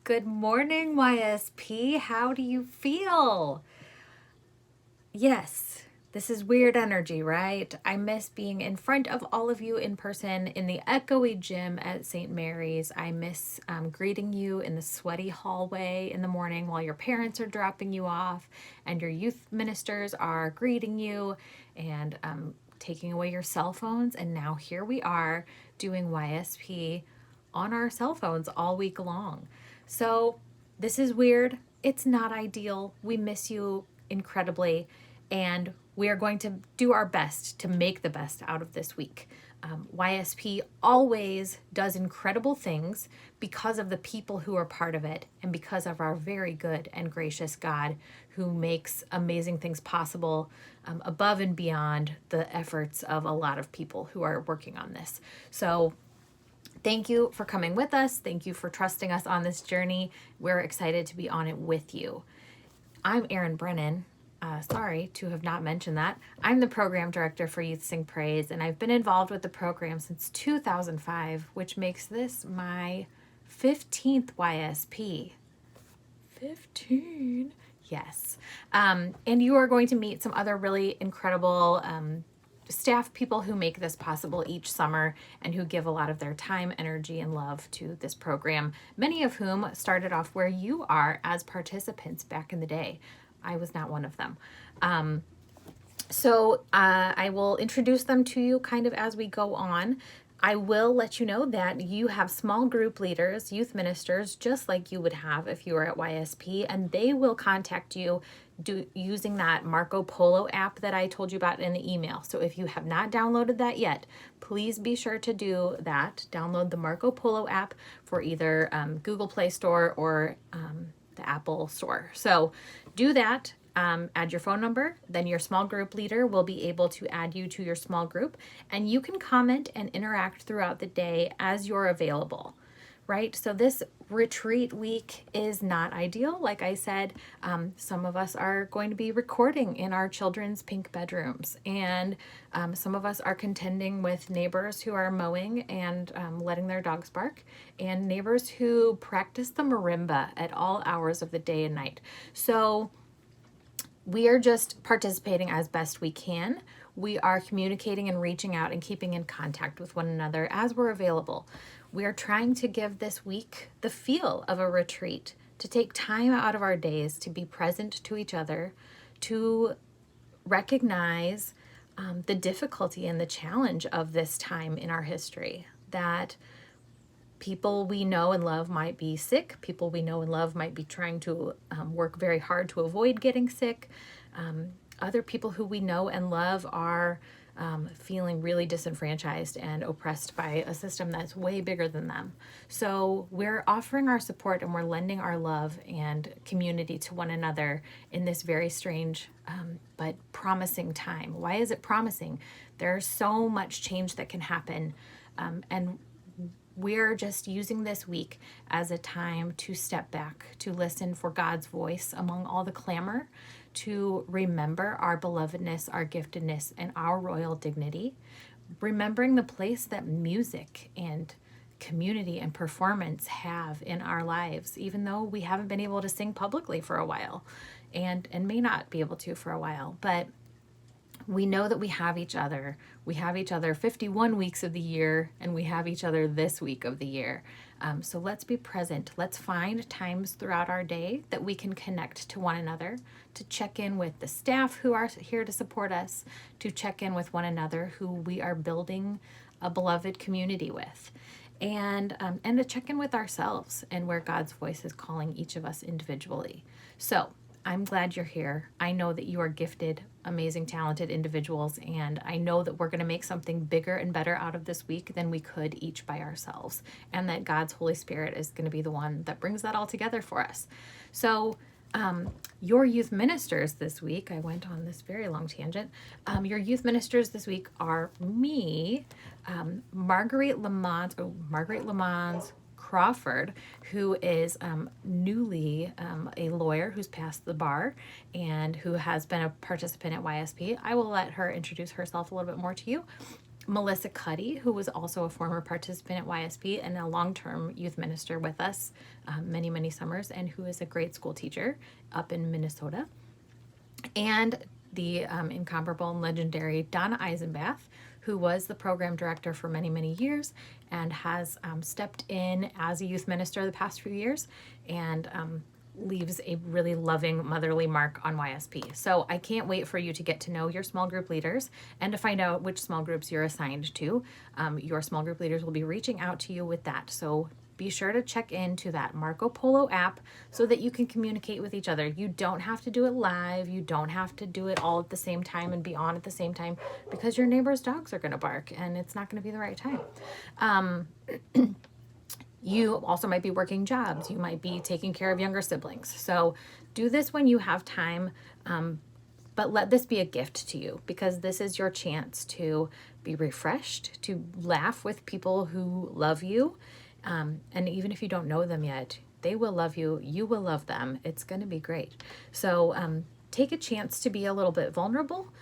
Good morning, YSP. How do you feel? Yes, this is weird energy, right? I miss being in front of all of you in person in the echoey gym at St. Mary's. I miss greeting you in the sweaty hallway in the morning while your parents are dropping you off and your youth ministers are greeting you and taking away your cell phones. And now here we are doing YSP on our cell phones all week long. So this is weird. It's not ideal. We miss you incredibly, and we are going to do our best to make the best out of this week. YSP always does incredible things because of the people who are part of it and because of our very good and gracious God who makes amazing things possible above and beyond the efforts of a lot of people who are working on this. So thank you for coming with us. Thank you for trusting us on this journey. We're excited to be on it with you. I'm Erin Brennan. Sorry to have not mentioned that. I'm the program director for Youth Sing Praise, and I've been involved with the program since 2005, which makes this my 15th YSP. 15? Yes. And you are going to meet some other really incredible staff people who make this possible each summer and who give a lot of their time, energy, and love to this program, many of whom started off where you are as participants back in the day. I was not one of them. So I will introduce them to you kind of as we go on. I will let you know that you have small group leaders, youth ministers, just like you would have if you were at YSP, and they will contact you using that Marco Polo app that I told you about in the email. So if you have not downloaded that yet, please be sure to do that. Download the Marco Polo app for either Google Play Store or the Apple Store. So do that. Add your phone number, then your small group leader will be able to add you to your small group, and you can comment and interact throughout the day as you're available, right? So this retreat week is not ideal. Like I said, some of us are going to be recording in our children's pink bedrooms, and some of us are contending with neighbors who are mowing and letting their dogs bark, and neighbors who practice the marimba at all hours of the day and night. So we are just participating as best we can. We are communicating and reaching out and keeping in contact with one another as we're available. We are trying to give this week the feel of a retreat, to take time out of our days to be present to each other, to recognize the difficulty and the challenge of this time in our history, that people we know and love might be sick. People we know and love might be trying to work very hard to avoid getting sick. Other people who we know and love are feeling really disenfranchised and oppressed by a system that's way bigger than them. So we're offering our support and we're lending our love and community to one another in this very strange but promising time. Why is it promising? There's so much change that can happen, and we're just using this week as a time to step back, to listen for God's voice among all the clamor, to remember our belovedness, our giftedness, and our royal dignity, remembering the place that music and community and performance have in our lives, even though we haven't been able to sing publicly for a while and may not be able to for a while. But we know that we have each other. We have each other 51 weeks of the year, and we have each other this week of the year. So let's be present. Let's find times throughout our day that we can connect to one another, to check in with the staff who are here to support us, to check in with one another who we are building a beloved community with, and to check in with ourselves and where God's voice is calling each of us individually. So I'm glad you're here. I know that you are gifted, amazing, talented individuals, and I know that we're going to make something bigger and better out of this week than we could each by ourselves, and that God's Holy Spirit is going to be the one that brings that all together for us. So your youth ministers this week, I went on this very long tangent. Your youth ministers this week are me, Marguerite Lamont Crawford, who is newly a lawyer who's passed the bar and who has been a participant at YSP. I will let her introduce herself a little bit more to you. Melissa Cuddy, who was also a former participant at YSP and a long-term youth minister with us many, many summers, and who is a grade school teacher up in Minnesota. And the incomparable and legendary Donna Eisenbath, who was the program director for many, many years and has stepped in as a youth minister the past few years and leaves a really loving motherly mark on YSP. So I can't wait for you to get to know your small group leaders and to find out which small groups you're assigned to. Your small group leaders will be reaching out to you with that. So be sure to check into that Marco Polo app so that you can communicate with each other. You don't have to do it live. You don't have to do it all at the same time and be on at the same time, because your neighbor's dogs are going to bark and it's not going to be the right time. You also might be working jobs. You might be taking care of younger siblings. So do this when you have time, but let this be a gift to you, because this is your chance to be refreshed, to laugh with people who love you. And even if you don't know them yet, they will love you. You will love them. It's going to be great. So take a chance to be a little bit vulnerable.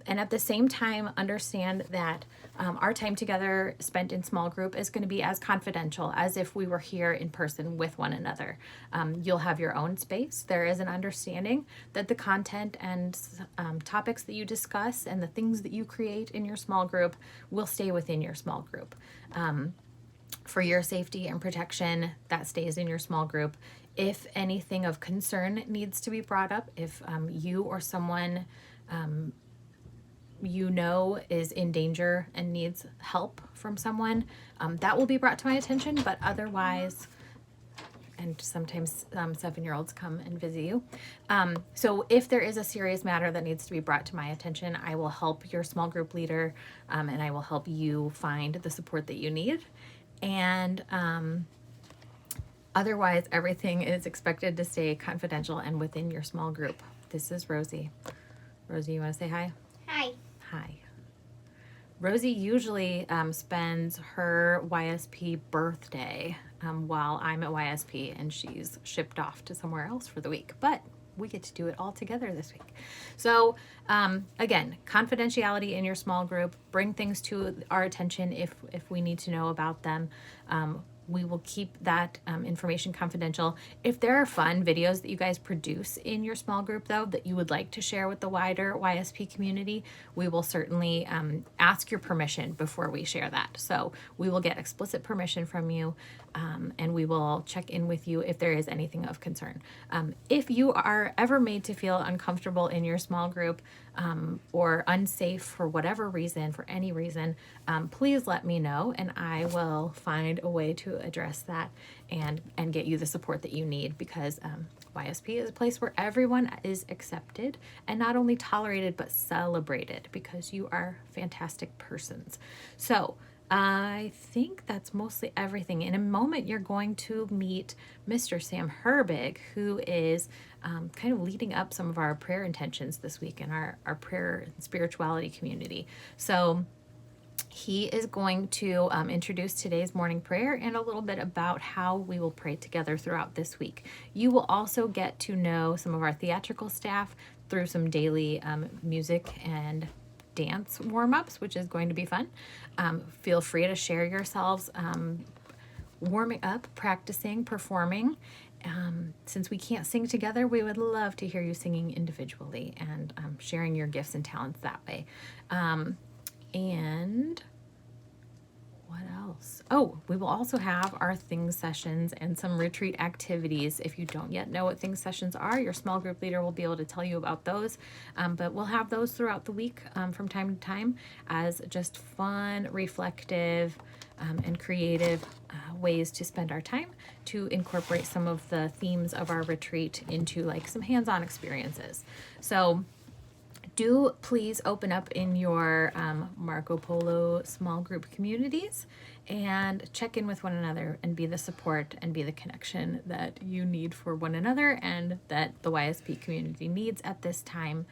And at the same time, understand that our time together spent in small group is going to be as confidential as if we were here in person with one another. You'll have your own space. There is an understanding that the content and topics that you discuss and the things that you create in your small group will stay within your small group. For your safety and protection, that stays in your small group. If anything of concern needs to be brought up, if you or someone you know is in danger and needs help from someone, that will be brought to my attention. But otherwise, and sometimes 7-year-olds come and visit you. So if there is a serious matter that needs to be brought to my attention, I will help your small group leader, and I will help you find the support that you need. And otherwise, everything is expected to stay confidential and within your small group. This is Rosie. Rosie, you want to say hi? Hi. Hi. Rosie usually spends her YSP birthday while I'm at YSP, and she's shipped off to somewhere else for the week. But we get to do it all together this week. So again, confidentiality in your small group. Bring things to our attention if we need to know about them. We will keep that information confidential. If there are fun videos that you guys produce in your small group, though, that you would like to share with the wider YSP community, we will certainly ask your permission before we share that. So we will get explicit permission from you, and we will check in with you if there is anything of concern. If you are ever made to feel uncomfortable in your small group, or unsafe for whatever reason, for any reason, please let me know, and I will find a way to address that and get you the support that you need, because YSP is a place where everyone is accepted and not only tolerated but celebrated, because you are fantastic persons. So I think that's mostly everything. In a moment, you're going to meet Mr. Sam Herbig, who is kind of leading up some of our prayer intentions this week in our prayer and spirituality community. So he is going to introduce today's morning prayer and a little bit about how we will pray together throughout this week. You will also get to know some of our theatrical staff through some daily music and dance warm-ups, which is going to be fun. Feel free to share yourselves warming up, practicing, performing. Since we can't sing together, we would love to hear you singing individually and sharing your gifts and talents that way. And what else? Oh, we will also have our Things sessions and some retreat activities. If you don't yet know what Things sessions are, your small group leader will be able to tell you about those. But we'll have those throughout the week from time to time as just fun, reflective, and creative ways to spend our time to incorporate some of the themes of our retreat into like some hands-on experiences. So do please open up in your Marco Polo small group communities and check in with one another and be the support and be the connection that you need for one another and that the YSP community needs at this time.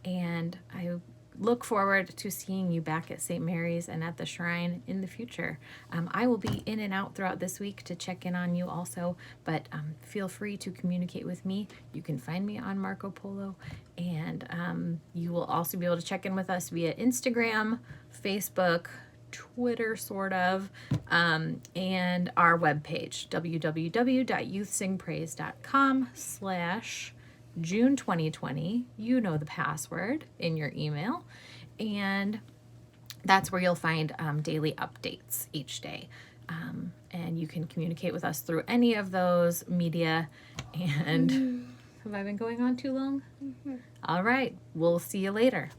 And I look forward to seeing you back at St. Mary's and at the shrine in the future. I will be in and out throughout this week to check in on you also, but feel free to communicate with me. You can find me on Marco Polo, and you will also be able to check in with us via Instagram, Facebook, Twitter, sort of, and our webpage, www.youthsingpraise.com/June 2020. You know the password in your email, and that's where you'll find daily updates each day. And you can communicate with us through any of those media. And have I been going on too long? All right, we'll see you later.